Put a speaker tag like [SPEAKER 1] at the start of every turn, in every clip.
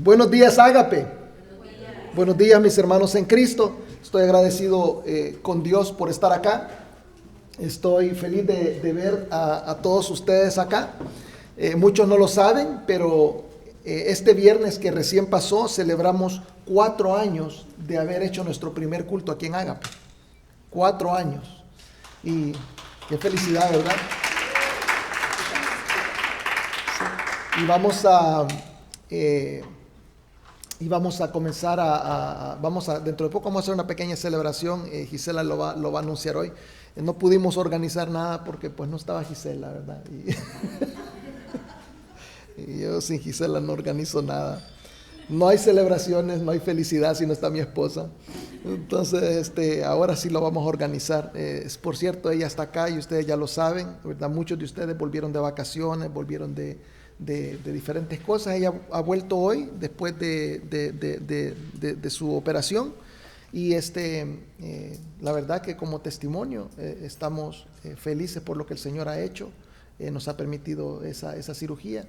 [SPEAKER 1] Buenos días, Ágape. Buenos días, mis hermanos en Cristo. Estoy agradecido con Dios por estar acá. Estoy feliz de ver a todos ustedes acá. Muchos no lo saben, pero este viernes que recién pasó celebramos 4 años de haber hecho nuestro primer culto aquí en Ágape. 4 años. Y qué felicidad, ¿verdad? Sí. Y vamos a comenzar dentro de poco vamos a hacer una pequeña celebración. Gisela lo va a anunciar hoy. No pudimos organizar nada porque pues no estaba Gisela, ¿verdad? Y yo sin Gisela no organizo nada. No hay celebraciones, no hay felicidad si no está mi esposa. Entonces, ahora sí lo vamos a organizar. Por cierto, ella está acá y ustedes ya lo saben, ¿verdad? Muchos de ustedes volvieron de vacaciones, volvieron de diferentes cosas. Ella ha vuelto hoy después de su operación. Y la verdad que como testimonio estamos felices por lo que el Señor ha hecho. Nos ha permitido esa cirugía.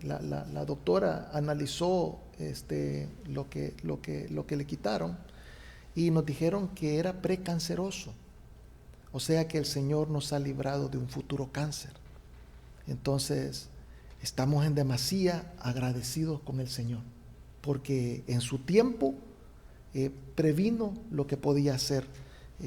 [SPEAKER 1] La doctora analizó lo que le quitaron y nos dijeron que era precanceroso. O sea que el Señor nos ha librado de un futuro cáncer. Entonces, estamos en demasía agradecidos con el Señor, porque en su tiempo previno lo que podía hacer.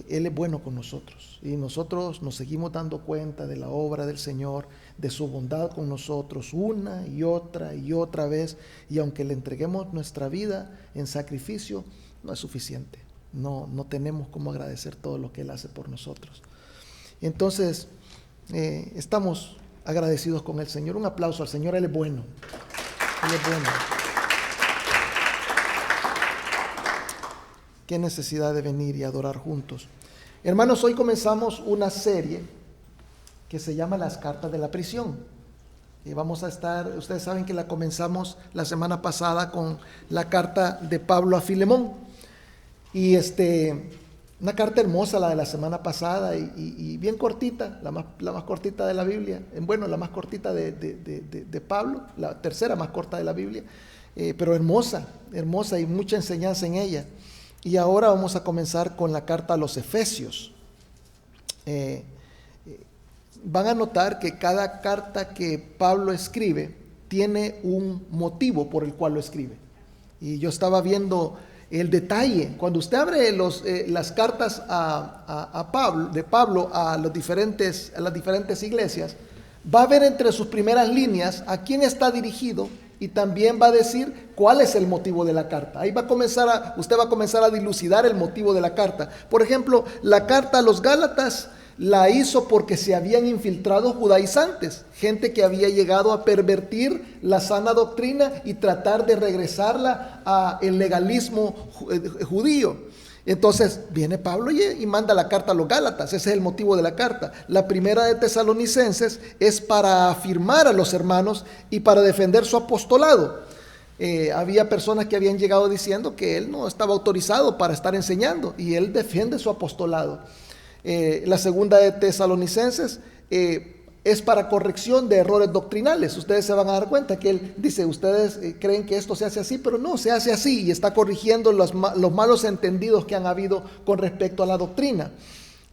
[SPEAKER 1] Él es bueno con nosotros y nosotros nos seguimos dando cuenta de la obra del Señor, de su bondad con nosotros una y otra vez, y aunque le entreguemos nuestra vida en sacrificio, no es suficiente. No tenemos cómo agradecer todo lo que Él hace por nosotros. Entonces, estamos agradecidos con el Señor. Un aplauso al Señor, Él es bueno. Él es bueno. Qué necesidad de venir y adorar juntos. Hermanos, hoy comenzamos una serie que se llama Las Cartas de la Prisión. Ustedes saben que la comenzamos la semana pasada con la carta de Pablo a Filemón. Y una carta hermosa la de la semana pasada y bien cortita, la más cortita de la Biblia. Bueno, la más cortita de Pablo, la tercera más corta de la Biblia, pero hermosa y mucha enseñanza en ella. Y ahora vamos a comenzar con la carta a los Efesios. Van a notar que cada carta que Pablo escribe tiene un motivo por el cual lo escribe. Y yo estaba viendo el detalle. Cuando usted abre las cartas de Pablo a las diferentes iglesias, va a ver entre sus primeras líneas a quién está dirigido. Y también va a decir cuál es el motivo de la carta. Ahí usted va a comenzar a dilucidar el motivo de la carta. Por ejemplo, la carta a los Gálatas la hizo porque se habían infiltrado judaizantes, gente que había llegado a pervertir la sana doctrina y tratar de regresarla al legalismo judío. Entonces viene Pablo y manda la carta a los Gálatas. Ese es el motivo de la carta. La primera de Tesalonicenses es para afirmar a los hermanos y para defender su apostolado. Había personas que habían llegado diciendo que él no estaba autorizado para estar enseñando, y él defiende su apostolado. La segunda de Tesalonicenses es para corrección de errores doctrinales. Ustedes se van a dar cuenta que él dice, ustedes creen que esto se hace así, pero no, se hace así, y está corrigiendo los malos entendidos que han habido con respecto a la doctrina.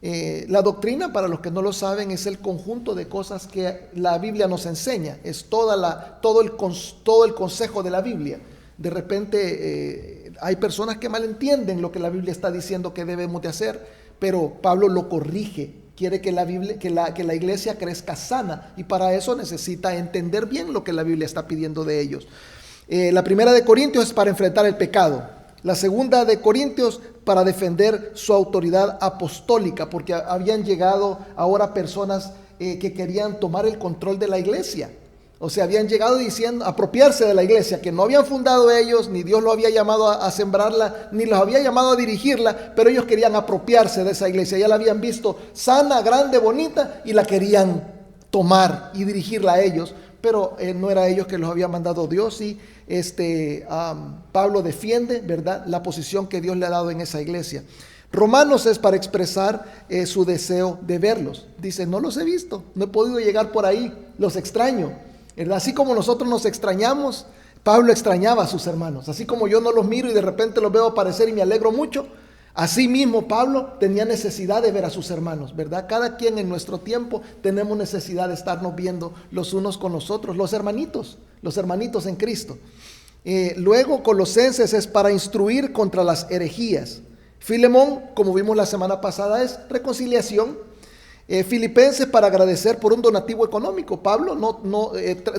[SPEAKER 1] La doctrina, para los que no lo saben, es el conjunto de cosas que la Biblia nos enseña, es todo el consejo de la Biblia. De repente hay personas que malentienden lo que la Biblia está diciendo que debemos de hacer, pero Pablo lo corrige. Quiere que la iglesia crezca sana, y para eso necesita entender bien lo que la Biblia está pidiendo de ellos. La primera de Corintios es para enfrentar el pecado. La segunda de Corintios para defender su autoridad apostólica, porque habían llegado ahora personas que querían tomar el control de la iglesia. O sea, habían llegado diciendo, apropiarse de la iglesia, que no habían fundado ellos, ni Dios lo había llamado a sembrarla, ni los había llamado a dirigirla, pero ellos querían apropiarse de esa iglesia. Ya la habían visto sana, grande, bonita, y la querían tomar y dirigirla a ellos, pero no era a ellos que los había mandado Dios. Y Pablo defiende, ¿verdad?, la posición que Dios le ha dado en esa iglesia. Romanos es para expresar su deseo de verlos. Dice, no los he visto, no he podido llegar por ahí, los extraño. ¿verdad? Así como nosotros nos extrañamos, Pablo extrañaba a sus hermanos. Así como yo no los miro y de repente los veo aparecer y me alegro mucho, así mismo Pablo tenía necesidad de ver a sus hermanos, ¿verdad? Cada quien en nuestro tiempo tenemos necesidad de estarnos viendo los unos con los otros, los hermanitos en Cristo. Luego Colosenses es para instruir contra las herejías. Filemón, como vimos la semana pasada, es reconciliación. Filipenses para agradecer por un donativo económico. Pablo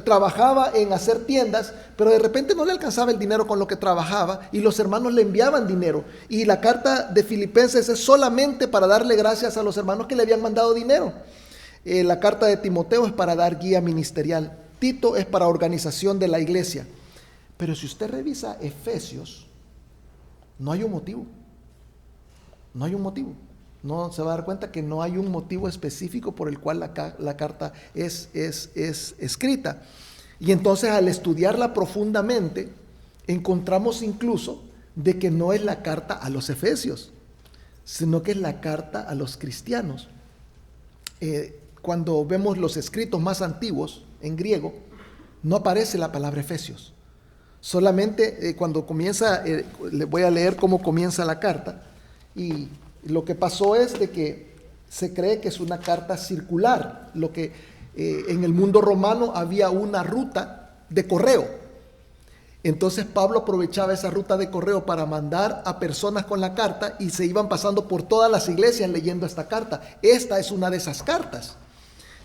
[SPEAKER 1] trabajaba en hacer tiendas, pero de repente no le alcanzaba el dinero con lo que trabajaba y los hermanos le enviaban dinero. Y la carta de Filipenses es solamente para darle gracias a los hermanos que le habían mandado dinero. La carta de Timoteo es para dar guía ministerial. Tito es para organización de la iglesia. Pero si usted revisa Efesios, no hay un motivo. No hay un motivo. No se va a dar cuenta que no hay un motivo específico por el cual la carta es escrita. Y entonces al estudiarla profundamente, encontramos incluso de que no es la carta a los efesios, sino que es la carta a los cristianos. Cuando vemos los escritos más antiguos en griego, no aparece la palabra efesios. Solamente cuando comienza, le voy a leer cómo comienza la carta, y lo que pasó es de que se cree que es una carta circular, lo que en el mundo romano había una ruta de correo. Entonces Pablo aprovechaba esa ruta de correo para mandar a personas con la carta y se iban pasando por todas las iglesias leyendo esta carta. Esta es una de esas cartas.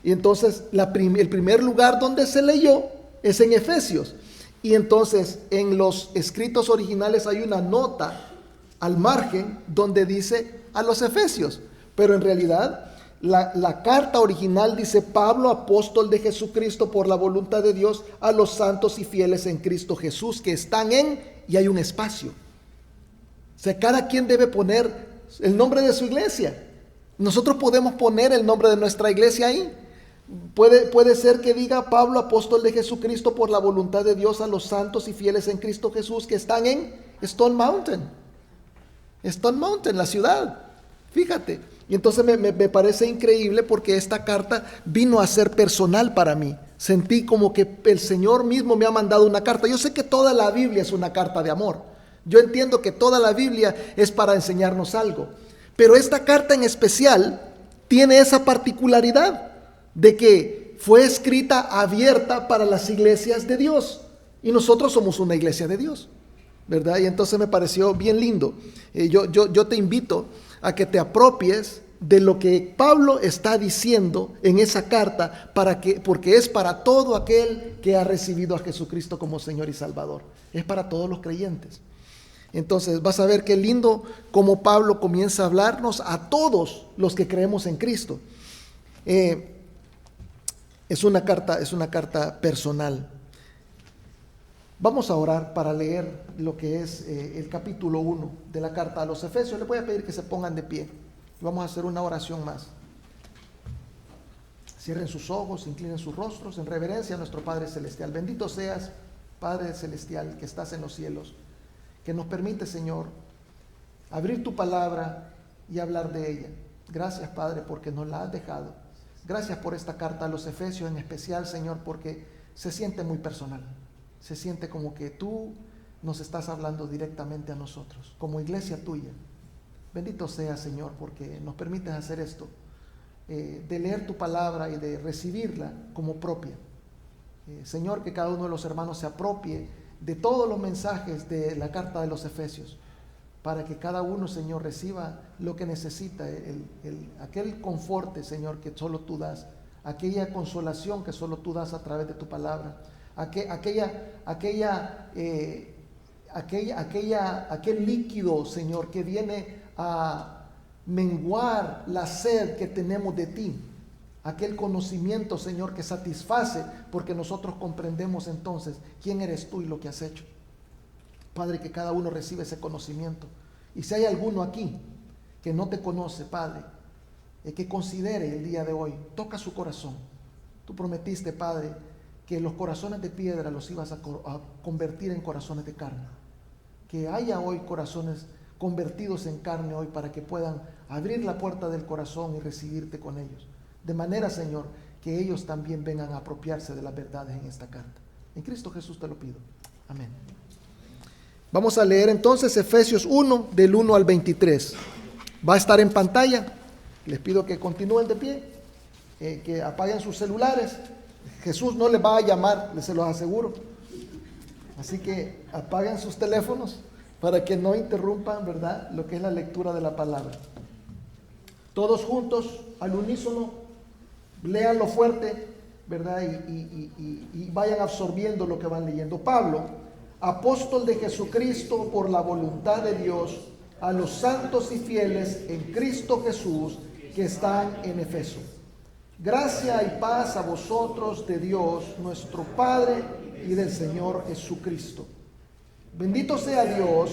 [SPEAKER 1] Y entonces el primer lugar donde se leyó es en Efesios. Y entonces en los escritos originales hay una nota al margen donde dice a los efesios, pero en realidad la carta original dice: Pablo, apóstol de Jesucristo por la voluntad de Dios, a los santos y fieles en Cristo Jesús que están en, y hay un espacio. O sea, cada quien debe poner el nombre de su iglesia. Nosotros podemos poner el nombre de nuestra iglesia ahí. Puede ser que diga: Pablo, apóstol de Jesucristo por la voluntad de Dios, a los santos y fieles en Cristo Jesús que están en Stone Mountain, la ciudad. Fíjate. Y entonces me parece increíble porque esta carta vino a ser personal para mí. Sentí como que el Señor mismo me ha mandado una carta. Yo sé que toda la Biblia es una carta de amor. Yo entiendo que toda la Biblia es para enseñarnos algo. Pero esta carta en especial tiene esa particularidad de que fue escrita abierta para las iglesias de Dios. Y nosotros somos una iglesia de Dios, ¿verdad? Y entonces me pareció bien lindo. Yo te invito a que te apropies de lo que Pablo está diciendo en esa carta, porque es para todo aquel que ha recibido a Jesucristo como Señor y Salvador. Es para todos los creyentes. Entonces vas a ver qué lindo como Pablo comienza a hablarnos a todos los que creemos en Cristo. Es una carta personal. Vamos a orar para leer lo que es el capítulo 1 de la carta a los Efesios. Les voy a pedir que se pongan de pie. Vamos a hacer una oración más. Cierren sus ojos, inclinen sus rostros en reverencia a nuestro Padre Celestial. Bendito seas, Padre Celestial, que estás en los cielos, que nos permite, Señor, abrir tu palabra y hablar de ella. Gracias, Padre, porque nos la has dejado. Gracias por esta carta a los Efesios en especial, Señor, porque se siente muy personal. Se siente como que tú nos estás hablando directamente a nosotros, como iglesia tuya. Bendito sea, Señor, porque nos permites hacer esto, de leer tu palabra y de recibirla como propia. Señor, que cada uno de los hermanos se apropie de todos los mensajes de la carta de los Efesios, para que cada uno, Señor, reciba lo que necesita, aquel conforte, Señor, que solo tú das, aquella consolación que solo tú das a través de tu palabra, aquel líquido, Señor, que viene a menguar la sed que tenemos de ti, aquel conocimiento, Señor, que satisface, porque nosotros comprendemos entonces quién eres tú y lo que has hecho. Padre, que cada uno reciba ese conocimiento. Y si hay alguno aquí que no te conoce, Padre, que considere el día de hoy, toca su corazón. Tú prometiste, Padre, que los corazones de piedra los ibas a convertir en corazones de carne. Que haya hoy corazones convertidos en carne hoy, para que puedan abrir la puerta del corazón y recibirte con ellos. De manera, Señor, que ellos también vengan a apropiarse de las verdades en esta carta. En Cristo Jesús te lo pido. Amén. Vamos a leer entonces Efesios 1, del 1 al 23. Va a estar en pantalla. Les pido que continúen de pie, que apaguen sus celulares. Jesús no les va a llamar, se los aseguro. Así que apaguen sus teléfonos para que no interrumpan, ¿verdad?, lo que es la lectura de la palabra. Todos juntos, al unísono, léanlo fuerte, ¿verdad? Y vayan absorbiendo lo que van leyendo. Pablo, apóstol de Jesucristo por la voluntad de Dios, a los santos y fieles en Cristo Jesús que están en Efeso. Gracia y paz a vosotros de Dios, nuestro Padre, y del Señor Jesucristo. Bendito sea Dios,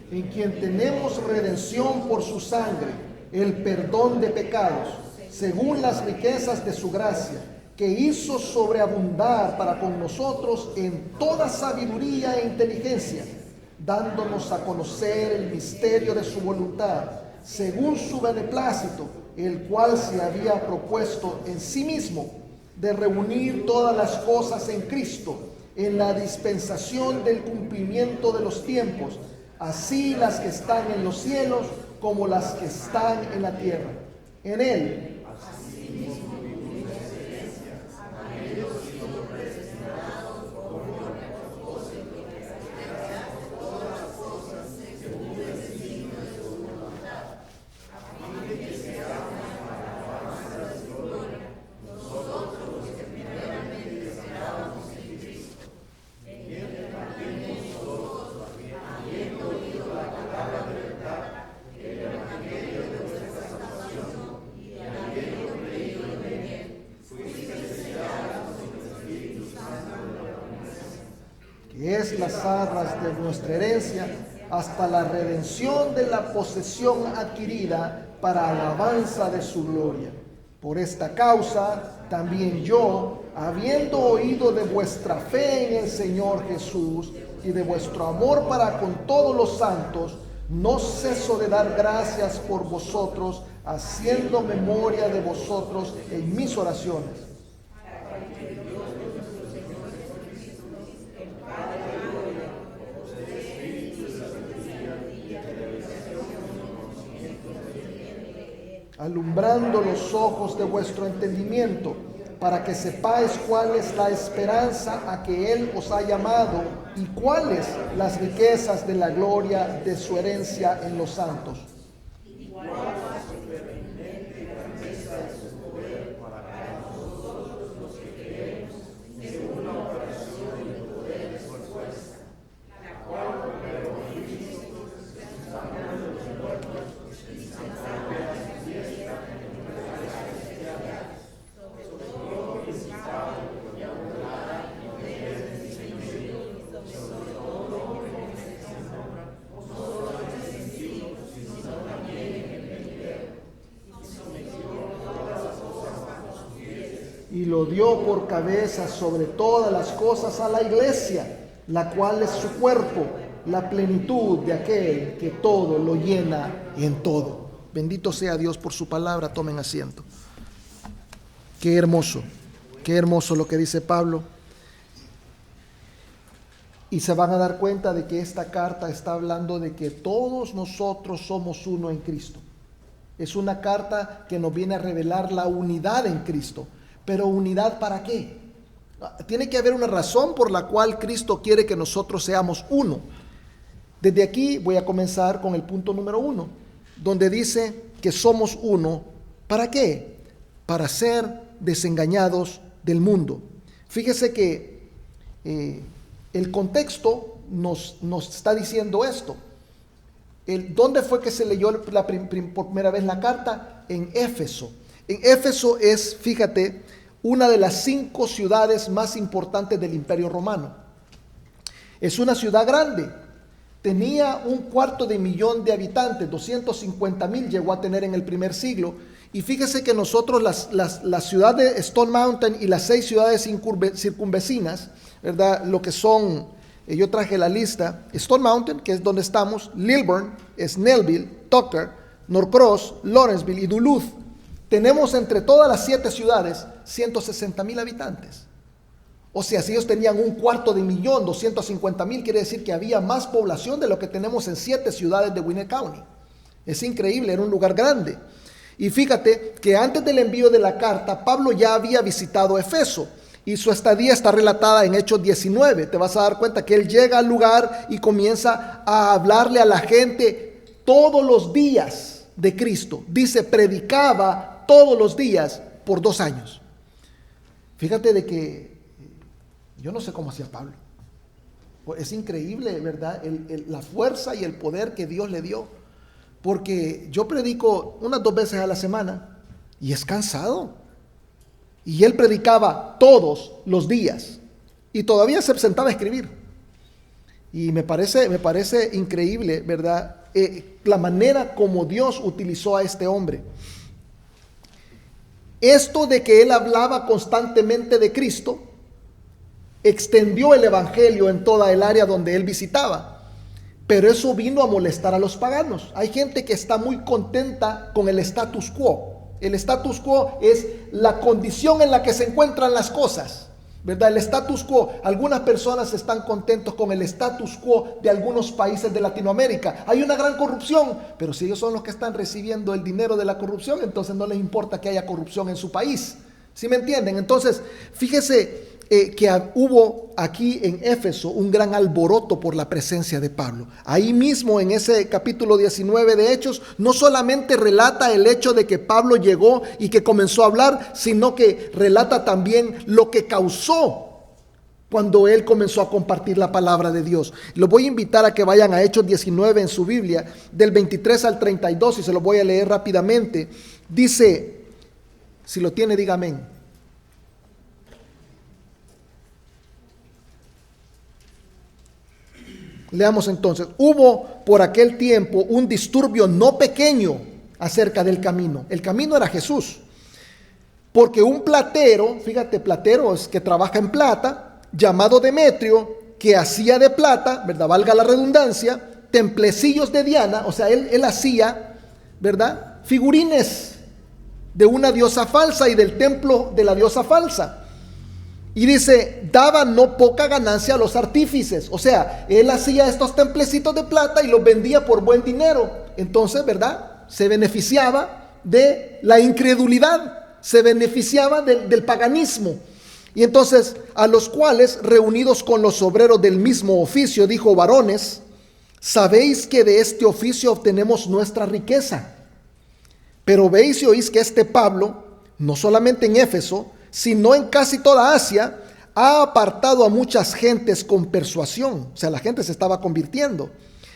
[SPEAKER 1] en quien tenemos redención por su sangre, el perdón de pecados, según las riquezas de su gracia, que hizo sobreabundar para con nosotros en toda sabiduría e inteligencia, dándonos a conocer el misterio de su voluntad, según su beneplácito, el cual se había propuesto en sí mismo, de reunir todas las cosas en Cristo, en la dispensación del cumplimiento de los tiempos, así las que están en los cielos como las que están en la tierra. En Él es las arras de nuestra herencia, hasta la redención de la posesión adquirida para alabanza de su gloria. Por esta causa, también yo, habiendo oído de vuestra fe en el Señor Jesús y de vuestro amor para con todos los santos, no ceso de dar gracias por vosotros, haciendo memoria de vosotros en mis oraciones. Alumbrando los ojos de vuestro entendimiento, para que sepáis cuál es la esperanza a que Él os ha llamado y cuáles las riquezas de la gloria de su herencia en los santos. Y lo dio por cabeza sobre todas las cosas a la iglesia, la cual es su cuerpo, la plenitud de aquel que todo lo llena en todo. Bendito sea Dios por su palabra. Tomen asiento. Qué hermoso lo que dice Pablo. Y se van a dar cuenta de que esta carta está hablando de que todos nosotros somos uno en Cristo. Es una carta que nos viene a revelar la unidad en Cristo. Pero ¿unidad para qué? Tiene que haber una razón por la cual Cristo quiere que nosotros seamos uno. Desde aquí voy a comenzar con el punto número 1, donde dice que somos uno. ¿Para qué? Para ser desengañados del mundo. Fíjese que el contexto nos está diciendo esto. ¿Dónde fue que se leyó por primera vez la carta? En Éfeso. En Éfeso es, fíjate, una de las 5 ciudades más importantes del Imperio Romano. Es una ciudad grande. Tenía 250,000 de habitantes, 250,000 llegó a tener en el primer siglo. Y fíjese que nosotros, la ciudad de Stone Mountain y las 6 ciudades circunvecinas, ¿verdad? Lo que son, yo traje la lista: Stone Mountain, que es donde estamos; Lilburn, Snellville, Tucker, Norcross, Lawrenceville y Duluth. Tenemos entre todas las 7 ciudades 160,000 habitantes. O sea, si ellos tenían 250,000, 250,000, quiere decir que había más población de lo que tenemos en 7 ciudades de Gwinnett County. Es increíble, era un lugar grande. Y fíjate que antes del envío de la carta, Pablo ya había visitado Éfeso, y su estadía está relatada en Hechos 19. Te vas a dar cuenta que él llega al lugar y comienza a hablarle a la gente todos los días de Cristo. Dice, predicaba todos los días por 2 años. Fíjate de que yo no sé cómo hacía Pablo. Es increíble, ¿verdad? La fuerza y el poder que Dios le dio. Porque yo predico unas 2 veces a la semana y es cansado. Y él predicaba todos los días y todavía se sentaba a escribir. Y me parece increíble, ¿verdad? La manera como Dios utilizó a este hombre. Esto de que él hablaba constantemente de Cristo extendió el evangelio en toda el área donde él visitaba, pero eso vino a molestar a los paganos. Hay gente que está muy contenta con el status quo. El status quo es la condición en la que se encuentran las cosas, ¿verdad? El status quo. Algunas personas están contentos con el status quo de algunos países de Latinoamérica. Hay una gran corrupción, pero si ellos son los que están recibiendo el dinero de la corrupción, entonces no les importa que haya corrupción en su país. ¿Sí me entienden? Entonces, fíjese que hubo aquí en Éfeso un gran alboroto por la presencia de Pablo. Ahí mismo en ese capítulo 19 de Hechos, no solamente relata el hecho de que Pablo llegó y que comenzó a hablar, sino que relata también lo que causó cuando él comenzó a compartir la palabra de Dios. Los voy a invitar a que vayan a Hechos 19 en su Biblia, del 23 al 32, y se lo voy a leer rápidamente. Dice, si lo tiene, diga amén. Leamos entonces. Hubo por aquel tiempo un disturbio no pequeño acerca del camino. El camino era Jesús. Porque un platero, fíjate, platero es que trabaja en plata, llamado Demetrio, que hacía de plata, ¿verdad? Valga la redundancia, templecillos de Diana. O sea, él hacía, ¿verdad? Figurines de una diosa falsa y del templo de la diosa falsa. Y dice, daba no poca ganancia a los artífices. O sea, él hacía estos templecitos de plata y los vendía por buen dinero. Entonces, ¿verdad? Se beneficiaba de la incredulidad, se beneficiaba del paganismo. Y entonces, a los cuales, reunidos con los obreros del mismo oficio, dijo, varones, sabéis que de este oficio obtenemos nuestra riqueza. Pero veis y oís que este Pablo, no solamente en Éfeso, sino en casi toda Asia, ha apartado a muchas gentes con persuasión. O sea, la gente se estaba convirtiendo,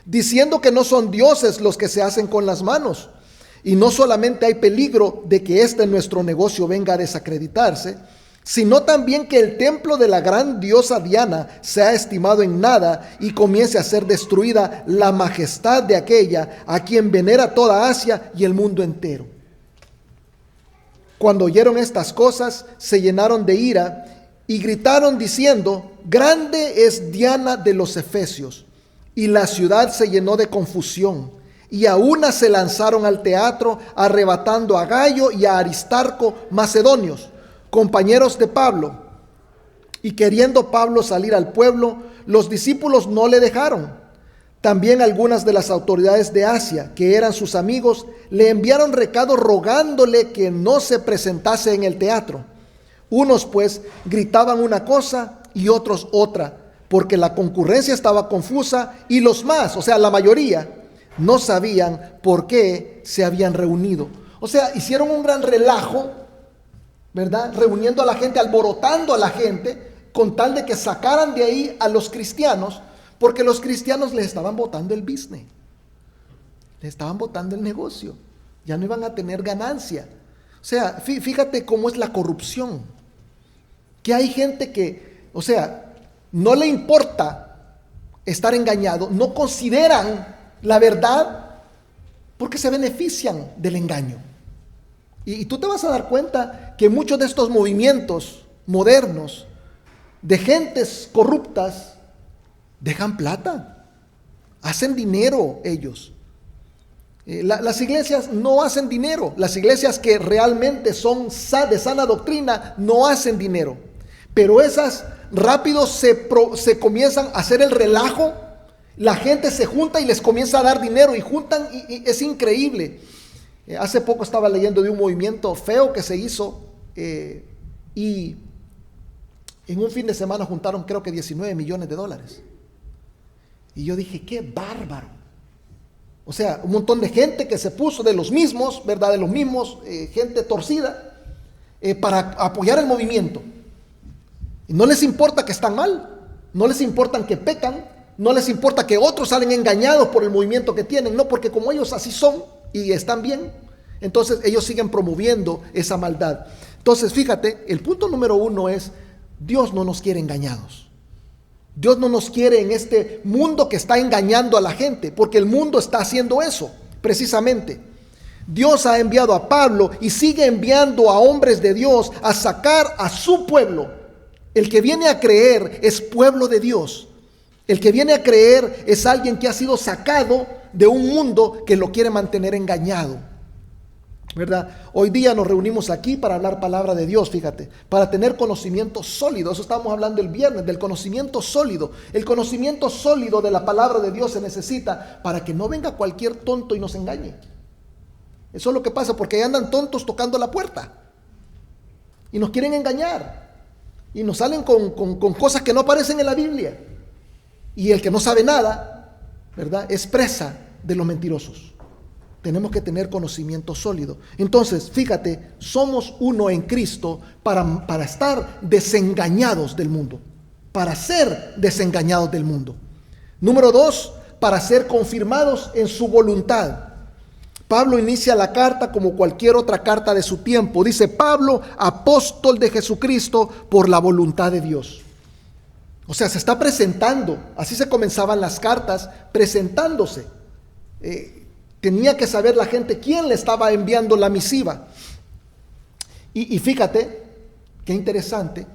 [SPEAKER 1] diciendo que no son dioses los que se hacen con las manos. Y no solamente hay peligro de que nuestro negocio venga a desacreditarse, sino también que el templo de la gran diosa Diana sea estimado en nada y comience a ser destruida la majestad de aquella a quien venera toda Asia y el mundo entero. Cuando oyeron estas cosas, se llenaron de ira y gritaron diciendo, grande es Diana de los Efesios. Y la ciudad se llenó de confusión. Y a una se lanzaron al teatro, arrebatando a Gayo y a Aristarco, macedonios, compañeros de Pablo. Y queriendo Pablo salir al pueblo, los discípulos no le dejaron. También algunas de las autoridades de Asia, que eran sus amigos, le enviaron recado rogándole que no se presentase en el teatro. Unos pues gritaban una cosa y otros otra, porque la concurrencia estaba confusa y los más, o sea, la mayoría, no sabían por qué se habían reunido. O sea, hicieron un gran relajo, ¿verdad? Reuniendo a la gente, alborotando a la gente, con tal de que sacaran de ahí a los cristianos, porque los cristianos les estaban botando el business. le estaban botando el negocio, ya no iban a tener ganancia. O sea, fíjate cómo es la corrupción, que hay gente que, o sea, no le importa estar engañado, no consideran la verdad porque se benefician del engaño. Y tú te vas a dar cuenta que muchos de estos movimientos modernos de gentes corruptas dejan plata, hacen dinero ellos. Las iglesias no hacen dinero. Las iglesias que realmente son de sana doctrina no hacen dinero. Pero esas rápido se comienzan a hacer el relajo. La gente se junta y les comienza a dar dinero y juntan y es increíble. Hace poco estaba leyendo de un movimiento feo que se hizo y en un fin de semana juntaron creo que $19 millones. Y yo dije, qué bárbaro. O sea, un montón de gente que se puso de los mismos, ¿verdad? De los mismos, gente torcida, para apoyar el movimiento. Y no les importa que están mal, no les importa que pecan, no les importa que otros salen engañados por el movimiento que tienen, no, porque como ellos así son y están bien, entonces ellos siguen promoviendo esa maldad. Entonces, fíjate, el punto número 1 es, Dios no nos quiere engañados. Dios no nos quiere en este mundo que está engañando a la gente, porque el mundo está haciendo eso, precisamente. Dios ha enviado a Pablo y sigue enviando a hombres de Dios a sacar a su pueblo. El que viene a creer es pueblo de Dios. El que viene a creer es alguien que ha sido sacado de un mundo que lo quiere mantener engañado, ¿verdad? Hoy día nos reunimos aquí para hablar palabra de Dios, fíjate, para tener conocimiento sólido. Eso estábamos hablando el viernes, del conocimiento sólido. El conocimiento sólido de la palabra de Dios se necesita para que no venga cualquier tonto y nos engañe. Eso es lo que pasa, porque ahí andan tontos tocando la puerta y nos quieren engañar y nos salen con cosas que no aparecen en la Biblia. Y el que no sabe nada, ¿verdad?, es presa de los mentirosos. Tenemos que tener conocimiento sólido. Entonces, fíjate, somos uno en Cristo para estar desengañados del mundo, para ser desengañados del mundo. Número 2, para ser confirmados en su voluntad. Pablo inicia la carta como cualquier otra carta de su tiempo. Dice: Pablo, apóstol de Jesucristo por la voluntad de Dios. O sea, se está presentando. Así se comenzaban las cartas, presentándose. Tenía que saber la gente quién le estaba enviando la misiva. Y fíjate, qué interesante,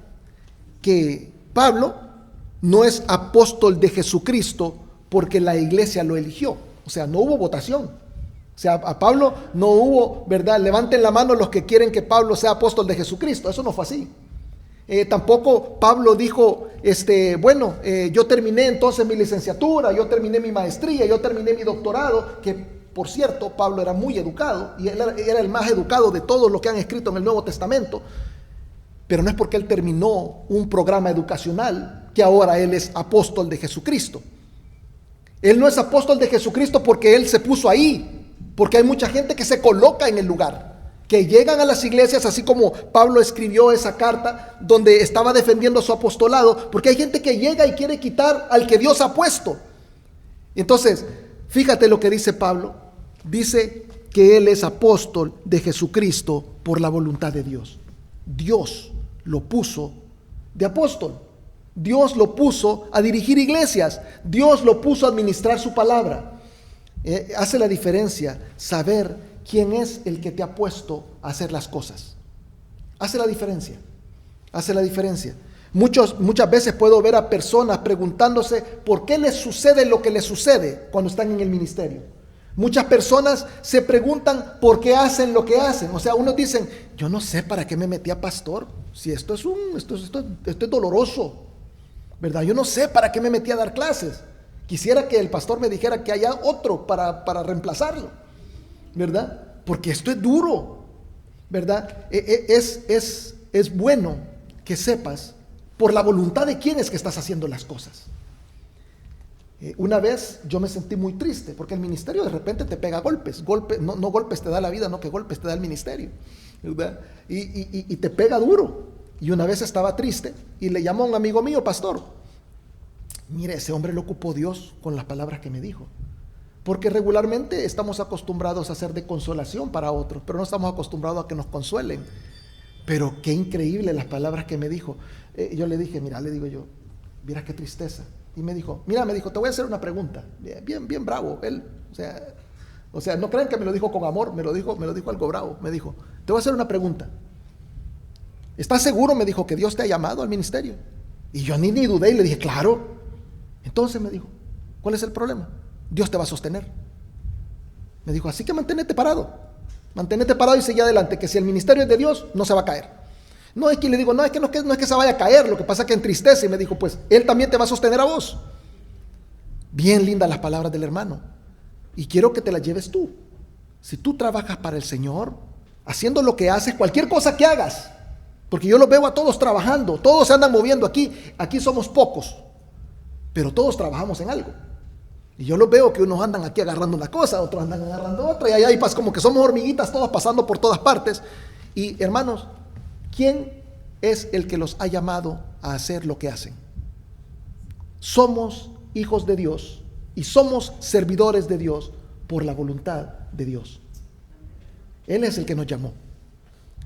[SPEAKER 1] que Pablo no es apóstol de Jesucristo porque la iglesia lo eligió. O sea, no hubo votación. O sea, a Pablo no hubo, ¿verdad? Levanten la mano los que quieren que Pablo sea apóstol de Jesucristo. Eso no fue así. Tampoco Pablo dijo, yo terminé entonces mi licenciatura, yo terminé mi maestría, yo terminé mi doctorado, que por cierto, Pablo era muy educado y él era el más educado de todos los que han escrito en el Nuevo Testamento, pero no es porque él terminó un programa educacional que ahora él es apóstol de Jesucristo. Él no es apóstol de Jesucristo porque él se puso ahí, porque hay mucha gente que se coloca en el lugar, que llegan a las iglesias, así como Pablo escribió esa carta donde estaba defendiendo su apostolado, porque hay gente que llega y quiere quitar al que Dios ha puesto. Entonces, fíjate lo que dice Pablo. Dice que él es apóstol de Jesucristo por la voluntad de Dios. Dios lo puso de apóstol. Dios lo puso a dirigir iglesias. Dios lo puso a administrar su palabra. Hace la diferencia saber quién es el que te ha puesto a hacer las cosas. Hace la diferencia. Hace la diferencia. Muchas veces puedo ver a personas preguntándose por qué les sucede lo que les sucede cuando están en el ministerio. Muchas personas se preguntan por qué hacen lo que hacen. O sea, unos dicen, yo no sé para qué me metí a pastor, si esto es doloroso, ¿verdad? Yo no sé para qué me metí a dar clases. Quisiera que el pastor me dijera que haya otro para reemplazarlo, ¿verdad? Porque esto es duro, ¿verdad? Es bueno que sepas por la voluntad de quién es que estás haciendo las cosas. Una vez yo me sentí muy triste porque el ministerio de repente te pega golpes, no golpes te da la vida, no que golpes te da el ministerio, ¿verdad? Y te pega duro. Y una vez estaba triste y le llamó a un amigo mío, pastor, mire, ese hombre lo ocupó Dios con las palabras que me dijo, Porque regularmente estamos acostumbrados a ser de consolación para otros, pero no estamos acostumbrados a que nos consuelen. Pero qué increíble las palabras que me dijo. Yo le dije, mira, le digo yo, mira qué tristeza. Y me dijo, mira, me dijo, te voy a hacer una pregunta. Bien bravo. Él, o sea, no crean que me lo dijo con amor, me lo dijo algo bravo. Me dijo, te voy a hacer una pregunta. ¿Estás seguro? Me dijo, que Dios te ha llamado al ministerio. Y yo ni dudé y le dije, claro. Entonces me dijo, ¿cuál es el problema? Dios te va a sostener. Me dijo, así que manténete parado y sigue adelante, que si el ministerio es de Dios, no se va a caer. No es que le digo, no es que se vaya a caer, lo que pasa es que entristece. Y me dijo, pues Él también te va a sostener a vos. Bien lindas las palabras del hermano. Y quiero que te las lleves tú. Si tú trabajas para el Señor, haciendo lo que haces, cualquier cosa que hagas, porque yo los veo a todos trabajando, todos se andan moviendo aquí somos pocos, pero todos trabajamos en algo. Y yo los veo que unos andan aquí agarrando una cosa, otros andan agarrando otra, y allá hay como que somos hormiguitas todos pasando por todas partes. Y hermanos, ¿quién es el que los ha llamado a hacer lo que hacen? Somos hijos de Dios y somos servidores de Dios por la voluntad de Dios. Él es el que nos llamó.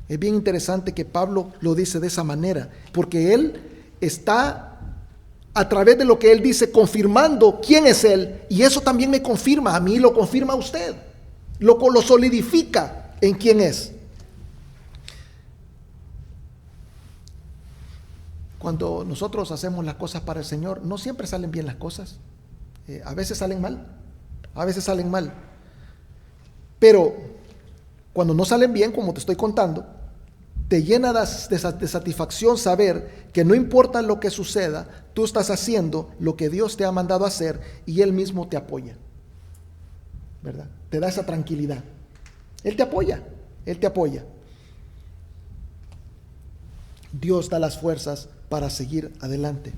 [SPEAKER 1] Es bien interesante que Pablo lo dice de esa manera, porque él está, a través de lo que él dice, confirmando quién es él, y eso también me confirma a mí, lo confirma a usted, lo solidifica en quién es. Cuando nosotros hacemos las cosas para el Señor, no siempre salen bien las cosas, a veces salen mal, pero cuando no salen bien, como te estoy contando, te llena de satisfacción saber que no importa lo que suceda, tú estás haciendo lo que Dios te ha mandado a hacer y Él mismo te apoya, ¿verdad? Te da esa tranquilidad. Él te apoya. Dios da las fuerzas para seguir adelante.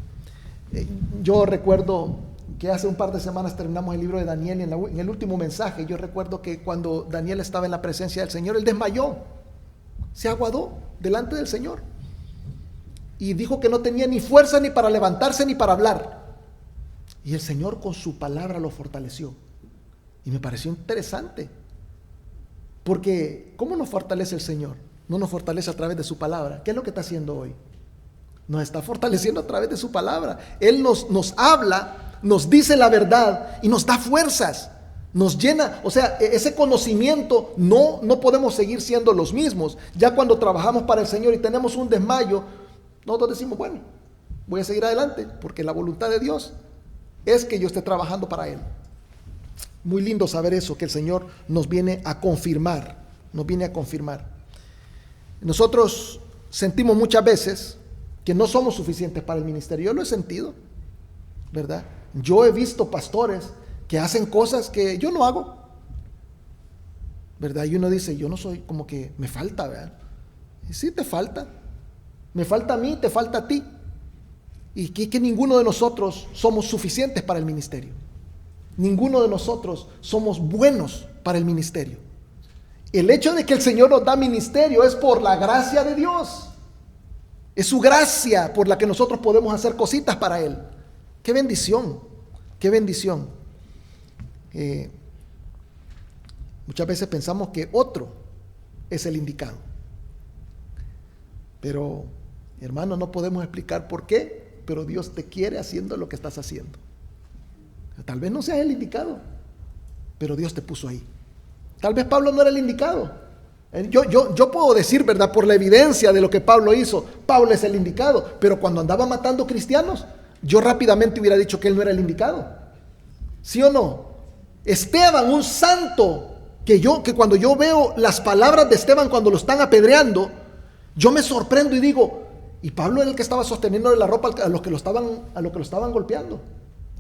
[SPEAKER 1] Yo recuerdo que hace un par de semanas terminamos el libro de Daniel y en el último mensaje yo recuerdo que cuando Daniel estaba en la presencia del Señor, él desmayó, se aguadó delante del Señor y dijo que no tenía ni fuerza ni para levantarse ni para hablar, y el Señor con su palabra lo fortaleció. Y me pareció interesante, porque ¿cómo nos fortalece el Señor? No nos fortalece a través de su palabra. ¿Qué es lo que está haciendo hoy? Nos está fortaleciendo a través de su palabra. Él nos habla, nos dice la verdad y nos da fuerzas, nos llena. O sea, ese conocimiento, no podemos seguir siendo los mismos. Ya cuando trabajamos para el Señor y tenemos un desmayo, nosotros decimos, bueno, voy a seguir adelante, porque la voluntad de Dios es que yo esté trabajando para Él. Muy lindo saber eso, que el Señor nos viene a confirmar, Nosotros sentimos muchas veces que no somos suficientes para el ministerio. Yo lo he sentido, ¿verdad? Yo he visto pastores que hacen cosas que yo no hago, ¿verdad? Y uno dice, yo no soy, como que me falta, ¿verdad? Y sí, te falta. Me falta a mí, te falta a ti. Y que ninguno de nosotros somos suficientes para el ministerio. Ninguno de nosotros somos buenos para el ministerio. El hecho de que el Señor nos da ministerio es por la gracia de Dios. Es su gracia por la que nosotros podemos hacer cositas para Él. ¡Qué bendición! ¡Qué bendición! Muchas veces pensamos que otro es el indicado. Pero, hermano, no podemos explicar por qué, pero Dios te quiere haciendo lo que estás haciendo. Tal vez no seas el indicado, pero Dios te puso ahí. Tal vez Pablo no era el indicado. Yo puedo decir, ¿verdad?, por la evidencia de lo que Pablo hizo, Pablo es el indicado, pero cuando andaba matando cristianos, yo rápidamente hubiera dicho que él no era el indicado. ¿Sí o no? Esteban, un santo, que cuando yo veo las palabras de Esteban cuando lo están apedreando, yo me sorprendo y digo, y Pablo era el que estaba sosteniendo la ropa a los que lo estaban golpeando,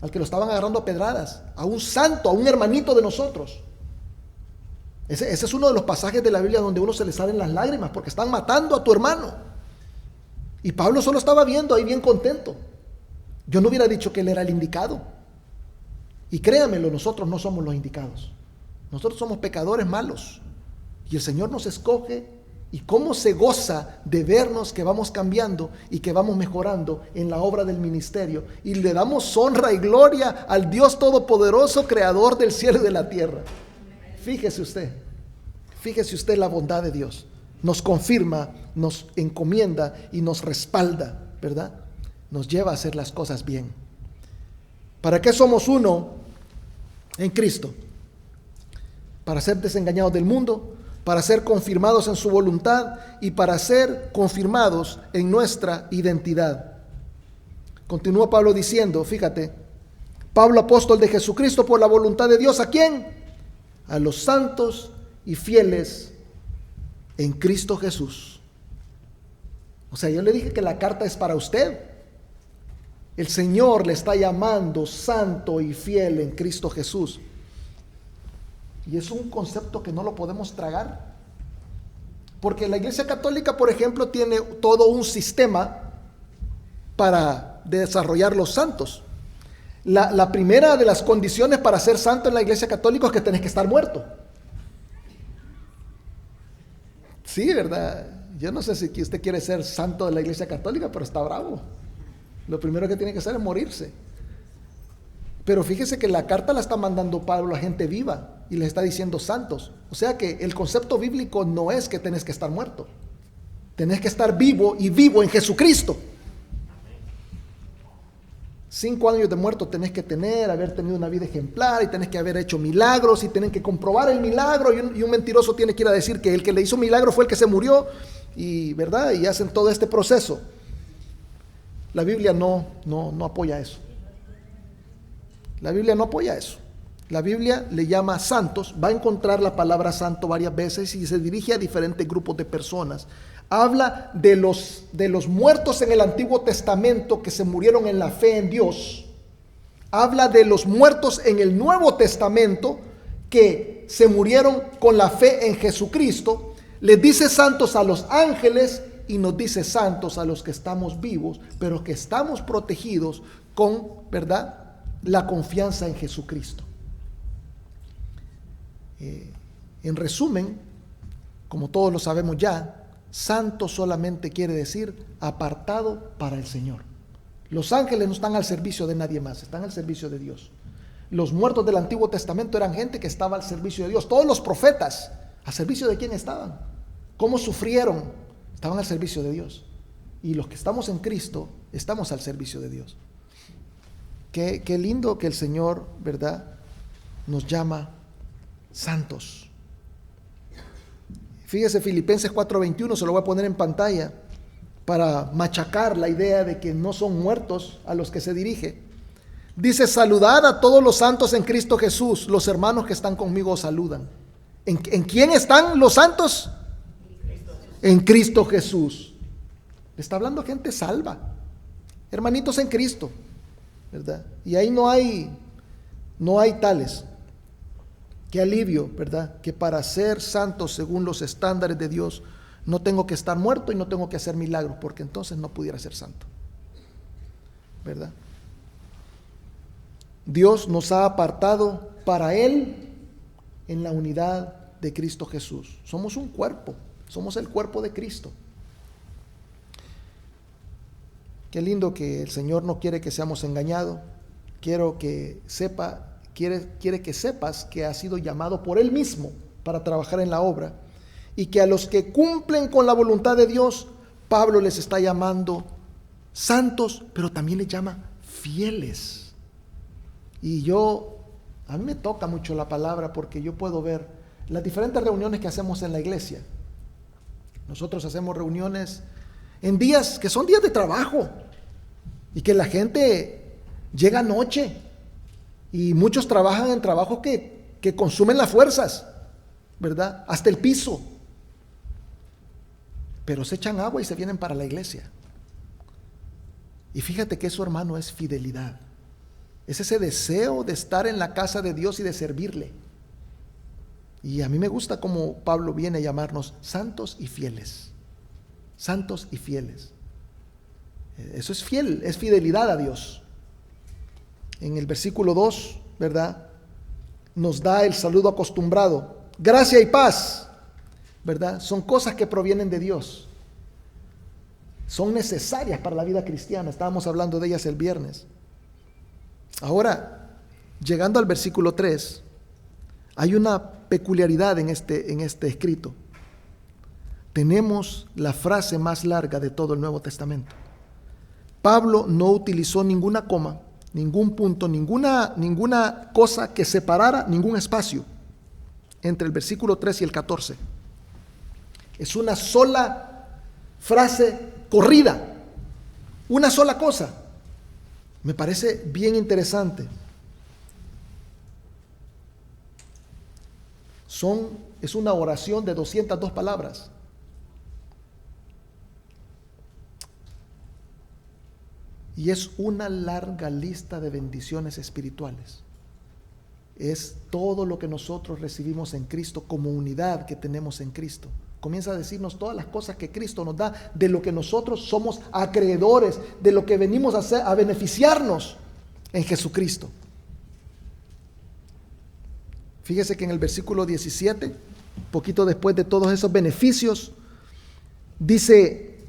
[SPEAKER 1] al que lo estaban agarrando a pedradas, a un santo, a un hermanito de nosotros. Ese es uno de los pasajes de la Biblia donde uno se le salen las lágrimas porque están matando a tu hermano. Y Pablo solo estaba viendo ahí bien contento. Yo no hubiera dicho que él era el indicado. Y créanmelo, nosotros no somos los indicados. Nosotros somos pecadores malos. Y el Señor nos escoge Y cómo se goza de vernos que vamos cambiando y que vamos mejorando en la obra del ministerio. Y le damos honra y gloria al Dios Todopoderoso, creador del cielo y de la tierra. Fíjese usted la bondad de Dios. Nos confirma, nos encomienda y nos respalda, ¿verdad? Nos lleva a hacer las cosas bien. ¿Para qué somos uno en Cristo? Para ser desengañados del mundo, para ser confirmados en su voluntad y para ser confirmados en nuestra identidad. Continúa Pablo diciendo, fíjate, Pablo, apóstol de Jesucristo por la voluntad de Dios, ¿a quién? A los santos y fieles en Cristo Jesús. O sea, yo le dije que la carta es para usted. El Señor le está llamando santo y fiel en Cristo Jesús. Y es un concepto que no lo podemos tragar. Porque la Iglesia Católica, por ejemplo, tiene todo un sistema para desarrollar los santos. La primera de las condiciones para ser santo en la Iglesia Católica es que tenés que estar muerto. Sí, ¿verdad? Yo no sé si usted quiere ser santo de la Iglesia Católica, pero está bravo. Lo primero que tiene que hacer es morirse. Pero fíjese que la carta la está mandando Pablo a gente viva y le está diciendo santos. O sea que el concepto bíblico no es que tenés que estar muerto. Tenés que estar vivo y vivo en Jesucristo. 5 años de muerto tenés que tener, haber tenido una vida ejemplar y tenés que haber hecho milagros y tenés que comprobar el milagro y un mentiroso tiene que ir a decir que el que le hizo milagro fue el que se murió y ¿verdad? Y hacen todo este proceso. La Biblia no apoya eso. La Biblia no apoya eso. La Biblia le llama santos, va a encontrar la palabra santo varias veces y se dirige a diferentes grupos de personas. Habla de los muertos en el Antiguo Testamento que se murieron en la fe en Dios. Habla de los muertos en el Nuevo Testamento que se murieron con la fe en Jesucristo. Les dice santos a los ángeles y nos dice santos a los que estamos vivos, pero que estamos protegidos con, ¿verdad?, la confianza en Jesucristo. En resumen, como todos lo sabemos ya, santo solamente quiere decir apartado para el Señor. Los ángeles no están al servicio de nadie más, están al servicio de Dios. Los muertos del Antiguo Testamento eran gente que estaba al servicio de Dios. Todos los profetas, ¿al servicio de quién estaban? ¿Cómo sufrieron? Estaban al servicio de Dios. Y los que estamos en Cristo, estamos al servicio de Dios. Qué lindo que el Señor, ¿verdad?, nos llama santos. Fíjese, Filipenses 4:21, se lo voy a poner en pantalla para machacar la idea de que no son muertos a los que se dirige. Dice, saludad a todos los santos en Cristo Jesús, los hermanos que están conmigo os saludan. ¿En quién están los santos? En Cristo Jesús. Le está hablando a gente salva, hermanitos en Cristo, ¿verdad? Y ahí no hay tales. Qué alivio, ¿verdad? Que para ser santo según los estándares de Dios no tengo que estar muerto y no tengo que hacer milagros, porque entonces no pudiera ser santo, ¿verdad? Dios nos ha apartado para Él en la unidad de Cristo Jesús. Somos un cuerpo, somos el cuerpo de Cristo. Qué lindo que el Señor no quiere que seamos engañados. Quiere que sepas que has sido llamado por Él mismo para trabajar en la obra y que a los que cumplen con la voluntad de Dios, Pablo les está llamando santos, pero también les llama fieles. Y a mí me toca mucho la palabra porque yo puedo ver las diferentes reuniones que hacemos en la iglesia. Nosotros hacemos reuniones en días que son días de trabajo y que la gente llega noche y muchos trabajan en trabajos que consumen las fuerzas, ¿verdad? Hasta el piso. Pero se echan agua y se vienen para la iglesia. Y fíjate que eso, hermano, es fidelidad. Es ese deseo de estar en la casa de Dios y de servirle. Y a mí me gusta cómo Pablo viene a llamarnos santos y fieles. Santos y fieles. Eso es es fidelidad a Dios. En el versículo 2, ¿verdad?, nos da el saludo acostumbrado. Gracia y paz ¿verdad? Son cosas que provienen de Dios. Son necesarias para la vida cristiana. Estábamos hablando de ellas el viernes. Ahora, llegando al versículo 3, hay una peculiaridad en este escrito. Tenemos la frase más larga de todo el Nuevo Testamento. Pablo no utilizó ninguna coma, ningún punto, ninguna cosa que separara, ningún espacio entre el versículo 3 y el 14. Es una sola frase corrida, una sola cosa. Me parece bien interesante. Es una oración de 202 palabras. Y es una larga lista de bendiciones espirituales. Es todo lo que nosotros recibimos en Cristo como unidad que tenemos en Cristo. Comienza a decirnos todas las cosas que Cristo nos da, de lo que nosotros somos acreedores, de lo que venimos a hacer, a beneficiarnos en Jesucristo. Fíjese que en el versículo 17, poquito después de todos esos beneficios, dice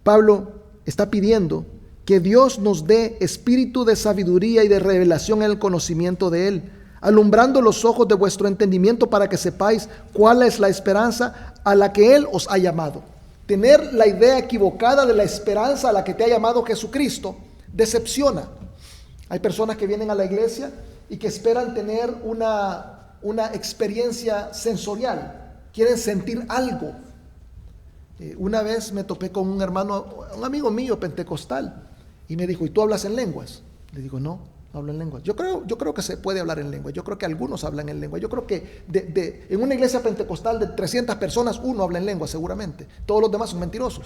[SPEAKER 1] Pablo, está pidiendo que Dios nos dé espíritu de sabiduría y de revelación en el conocimiento de Él, alumbrando los ojos de vuestro entendimiento para que sepáis cuál es la esperanza a la que Él os ha llamado. Tener la idea equivocada de la esperanza a la que te ha llamado Jesucristo decepciona. Hay personas que vienen a la iglesia y que esperan tener una experiencia sensorial, quieren sentir algo. Una vez me topé con un hermano, un amigo mío pentecostal, y me dijo, ¿y tú hablas en lenguas? Le digo, no hablo en lenguas. Yo creo que se puede hablar en lenguas. Yo creo que algunos hablan en lenguas. Yo creo que en una iglesia pentecostal de 300 personas, uno habla en lenguas seguramente. Todos los demás son mentirosos.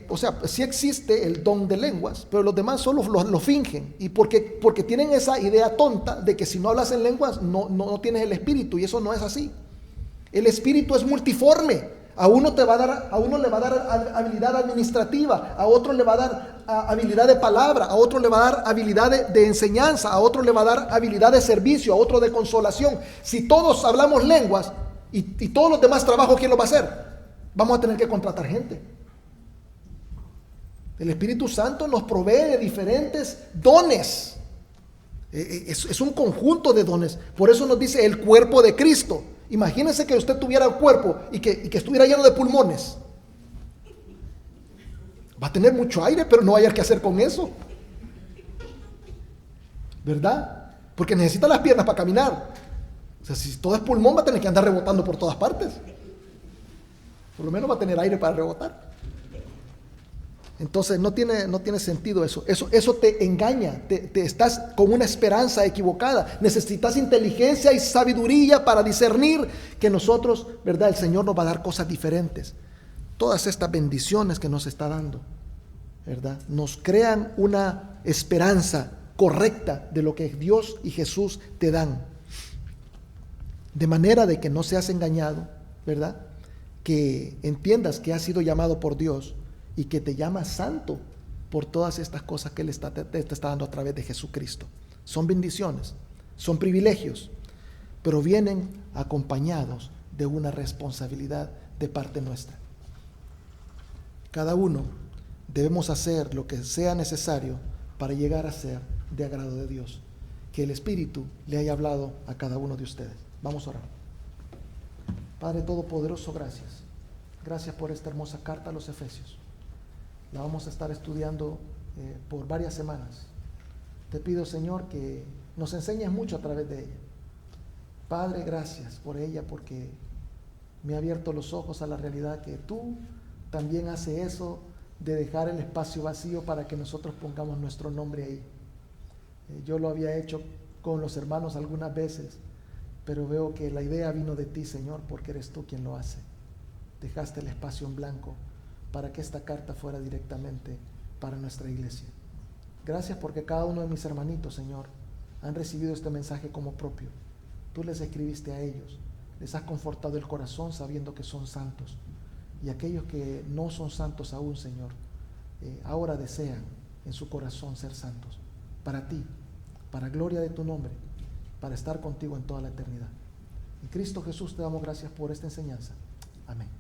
[SPEAKER 1] O sea, sí existe el don de lenguas, pero los demás solo lo fingen. Y porque tienen esa idea tonta de que si no hablas en lenguas, no tienes el espíritu. Y eso no es así. El espíritu es multiforme. A uno le va a dar habilidad administrativa, a otro le va a dar habilidad de palabra, a otro le va a dar habilidad de enseñanza, a otro le va a dar habilidad de servicio, a otro de consolación. Si todos hablamos lenguas y todos los demás trabajos, ¿quién lo va a hacer? Vamos a tener que contratar gente. El Espíritu Santo nos provee de diferentes dones. Es un conjunto de dones. Por eso nos dice el cuerpo de Cristo. Imagínense que usted tuviera el cuerpo y que estuviera lleno de pulmones. Va a tener mucho aire, pero no va a hallar qué hacer con eso. ¿Verdad? Porque necesita las piernas para caminar. O sea, si todo es pulmón, va a tener que andar rebotando por todas partes. Por lo menos va a tener aire para rebotar. Entonces no tiene sentido eso. Eso te engaña, te estás con una esperanza equivocada. Necesitas inteligencia y sabiduría para discernir que nosotros, ¿verdad? El Señor nos va a dar cosas diferentes. Todas estas bendiciones que nos está dando, ¿verdad? Nos crean una esperanza correcta de lo que Dios y Jesús te dan. De manera de que no seas engañado, ¿verdad? Que entiendas que has sido llamado por Dios y que te llama santo por todas estas cosas que Él te está dando a través de Jesucristo. Son bendiciones, son privilegios, pero vienen acompañados de una responsabilidad de parte nuestra. Cada uno debemos hacer lo que sea necesario para llegar a ser de agrado de Dios. Que el Espíritu le haya hablado a cada uno de ustedes. Vamos a orar. Padre Todopoderoso, gracias. Gracias por esta hermosa carta a los Efesios. La vamos a estar estudiando por varias semanas. Te pido, Señor, que nos enseñes mucho a través de ella. Padre, gracias por ella, porque me ha abierto los ojos a la realidad que tú también haces eso de dejar el espacio vacío para que nosotros pongamos nuestro nombre ahí. Yo lo había hecho con los hermanos algunas veces, pero veo que la idea vino de ti, Señor, porque eres tú quien lo hace. Dejaste el espacio en blanco para que esta carta fuera directamente para nuestra iglesia. Gracias porque cada uno de mis hermanitos, Señor, han recibido este mensaje como propio. Tú les escribiste a ellos, les has confortado el corazón sabiendo que son santos. Y aquellos que no son santos aún, Señor, ahora desean en su corazón ser santos. Para ti, para gloria de tu nombre, para estar contigo en toda la eternidad. En Cristo Jesús te damos gracias por esta enseñanza. Amén.